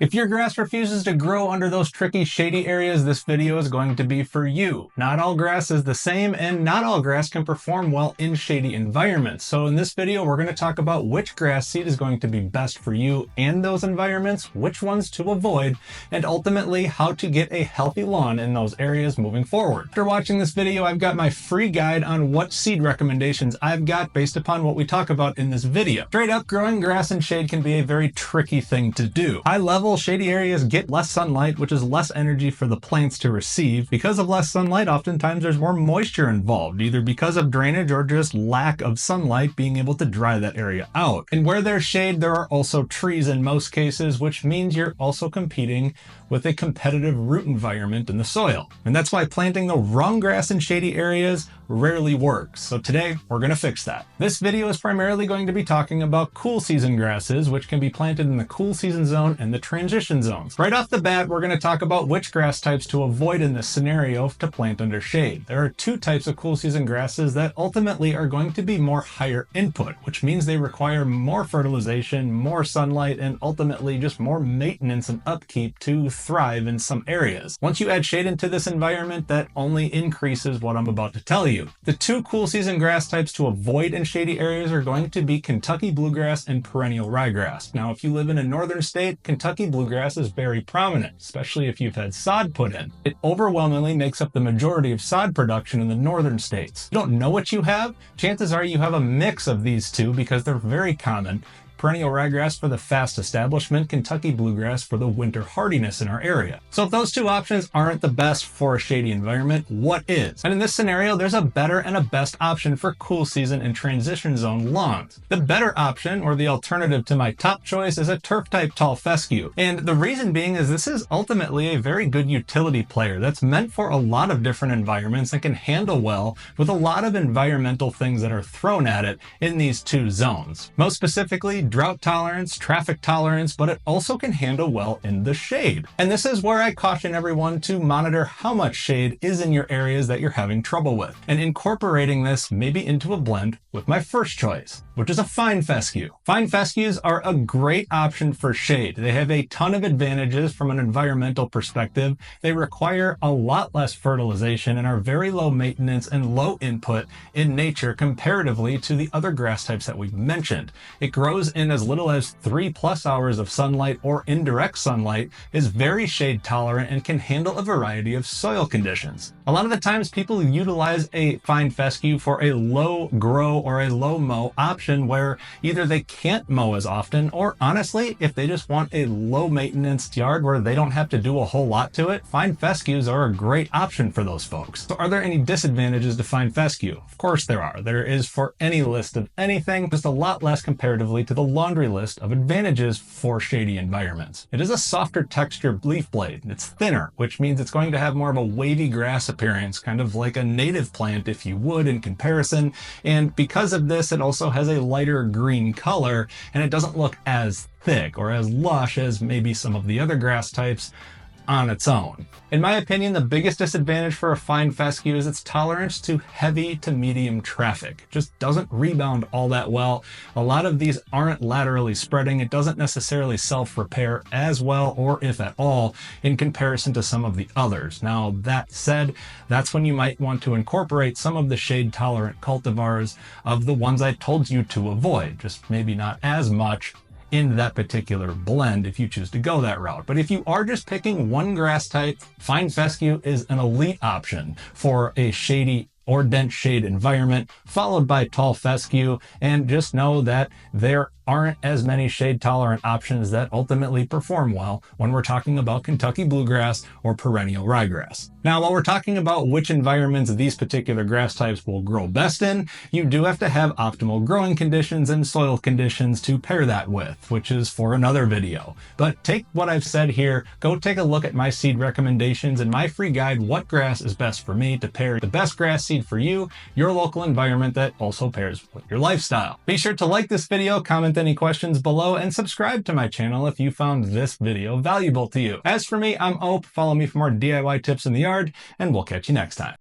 If your grass refuses to grow under those tricky shady areas, this video is going to be for you. Not all grass is the same, and not all grass can perform well in shady environments. So in this video, we're going to talk about which grass seed is going to be best for you and those environments, which ones to avoid, and ultimately how to get a healthy lawn in those areas moving forward. After watching this video, I've got my free guide on what seed recommendations I've got based upon what we talk about in this video. Straight up, growing grass in shade can be a very tricky thing to do. High level, shady areas get less sunlight, which is less energy for the plants to receive. Because of less sunlight, oftentimes there's more moisture involved, either because of drainage or just lack of sunlight being able to dry that area out. And where there's shade, there are also trees in most cases, which means you're also competing with a competitive root environment in the soil. And that's why planting the wrong grass in shady areas rarely works. So today, we're going to fix that. This video is primarily going to be talking about cool season grasses, which can be planted in the cool season zone and the transition zones. Right off the bat, we're going to talk about which grass types to avoid in this scenario to plant under shade. There are two types of cool season grasses that ultimately are going to be more higher input, which means they require more fertilization, more sunlight, and ultimately just more maintenance and upkeep to thrive in some areas. Once you add shade into this environment, that only increases what I'm about to tell you. The two cool season grass types to avoid in shady areas are going to be Kentucky bluegrass and perennial ryegrass. Now, if you live in a northern state, Kentucky bluegrass is very prominent, especially if you've had sod put in. It overwhelmingly makes up the majority of sod production in the northern states. If you don't know what you have, chances are you have a mix of these two because they're very common. Perennial ryegrass for the fast establishment, Kentucky bluegrass for the winter hardiness in our area. So if those two options aren't the best for a shady environment, what is? And in this scenario, there's a better and a best option for cool season and transition zone lawns. The better option, or the alternative to my top choice, is a turf type tall fescue. And the reason being is this is ultimately a very good utility player that's meant for a lot of different environments and can handle well with a lot of environmental things that are thrown at it in these two zones. Most specifically, drought tolerance, traffic tolerance, but it also can handle well in the shade. And this is where I caution everyone to monitor how much shade is in your areas that you're having trouble with, and incorporating this maybe into a blend with my first choice, which is a fine fescue. Fine fescues are a great option for shade. They have a ton of advantages from an environmental perspective. They require a lot less fertilization and are very low maintenance and low input in nature comparatively to the other grass types that we've mentioned. It grows in as little as 3+ hours of sunlight or indirect sunlight, is very shade tolerant, and can handle a variety of soil conditions. A lot of the times people utilize a fine fescue for a low grow or a low mow option where either they can't mow as often, or honestly, if they just want a low maintenance yard where they don't have to do a whole lot to it, fine fescues are a great option for those folks. So are there any disadvantages to fine fescue? Of course there are. There is for any list of anything, just a lot less comparatively to the laundry list of advantages for shady environments. It is a softer textured leaf blade. It's thinner, which means it's going to have more of a wavy grass appearance, kind of like a native plant if you would in comparison. And because of this, it also has a lighter green color, and it doesn't look as thick or as lush as maybe some of the other grass types on its own. In my opinion, the biggest disadvantage for a fine fescue is its tolerance to heavy to medium traffic. It just doesn't rebound all that well. A lot of these aren't laterally spreading. It doesn't necessarily self-repair as well, or if at all, in comparison to some of the others. Now, that said, that's when you might want to incorporate some of the shade-tolerant cultivars of the ones I told you to avoid, just maybe not as much in that particular blend if you choose to go that route. But if you are just picking one grass type, fine fescue is an elite option for a shady or dense shade environment, followed by tall fescue. And just know that there aren't as many shade tolerant options that ultimately perform well when we're talking about Kentucky bluegrass or perennial ryegrass. Now, while we're talking about which environments these particular grass types will grow best in, you do have to have optimal growing conditions and soil conditions to pair that with, which is for another video. But take what I've said here, go take a look at my seed recommendations and my free guide, What Grass is Best for Me, to pair the best grass seed for you, your local environment that also pairs with your lifestyle. Be sure to like this video, comment any questions below, and subscribe to my channel if you found this video valuable to you. As for me, I'm Ope. Follow me for more DIY tips in the yard, and we'll catch you next time.